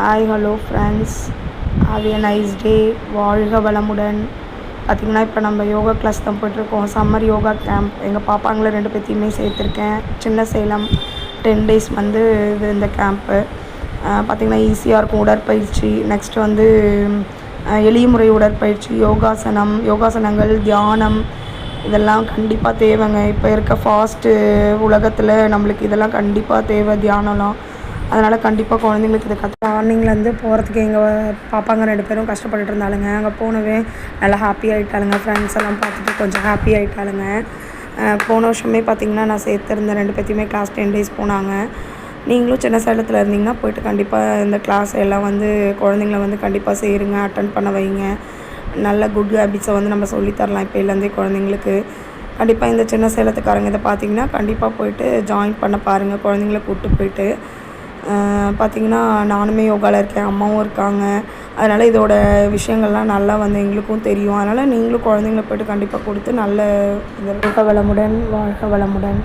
Hi hello friends, have a nice day. வாழ்க வளமுடன். பார்த்திங்கன்னா இப்போ நம்ம யோகா கிளாஸ் தான் போய்ட்டுருக்கோம். சம்மர் யோகா கேம்ப் எங்கள் பாப்பாங்களை 2 பேர்த்தையுமே சேர்த்துருக்கேன். சின்ன சேலம் 10 டேஸ் வந்து இந்த கேம்ப்பு பார்த்திங்கன்னா ஈஸியாக இருக்கும். உடற்பயிற்சி, நெக்ஸ்ட்டு வந்து எளிய முறை உடற்பயிற்சி, யோகாசனங்கள், தியானம், இதெல்லாம் கண்டிப்பாக தேவைங்க. இப்போ இருக்க ஃபாஸ்ட்டு உலகத்தில் நம்மளுக்கு இதெல்லாம் கண்டிப்பாக தேவை, தியானம்லாம். அதனால் கண்டிப்பாக குழந்தைங்களுக்கு இதை மார்னிங்லேருந்து போகிறதுக்கு எங்கள் பாப்பாங்க 2 பேரும் கஷ்டப்பட்டுட்டு இருந்தாலுங்க. அங்கே போனவே நல்லா ஹாப்பி ஆகிட்டாளுங்க. ஃப்ரெண்ட்ஸ் எல்லாம் பார்த்துட்டு கொஞ்சம் ஹாப்பி ஆகிட்டாளுங்க. போன வருஷமே பார்த்திங்கன்னா நான் சேர்த்துருந்தேன். 2 பேர்த்தையுமே கிளாஸ் 10 டேஸ் போனாங்க. நீங்களும் சின்ன சேலத்தில் இருந்தீங்கன்னா போய்ட்டு கண்டிப்பாக இந்த கிளாஸ் எல்லாம் வந்து குழந்தைங்கள வந்து கண்டிப்பாக சேருங்க, அட்டன் பண்ண வைங்க. நல்ல குட் ஹேபிட்ஸை வந்து நம்ம சொல்லித்தரலாம் இப்போலேருந்தே குழந்தைங்களுக்கு. கண்டிப்பாக இந்த சின்ன சேலத்துக்காரங்க இதை பார்த்திங்கன்னா கண்டிப்பாக போய்ட்டு ஜாயின் பண்ண பாருங்கள். குழந்தைங்கள கூப்பிட்டு போய்ட்டு பார்த்திங்கன்னா நானுமே யோகாவில் இருக்கேன், அம்மாவும் இருக்காங்க. அதனால் இதோட விஷயங்கள்லாம் நல்லா வந்து எங்களுக்கும் தெரியும். அதனால் நீங்களும் குழந்தைங்கள போய்ட்டு கண்டிப்பாக கொடுத்து நல்ல வாழ்க வளமுடன், வாழ்க வளமுடன்.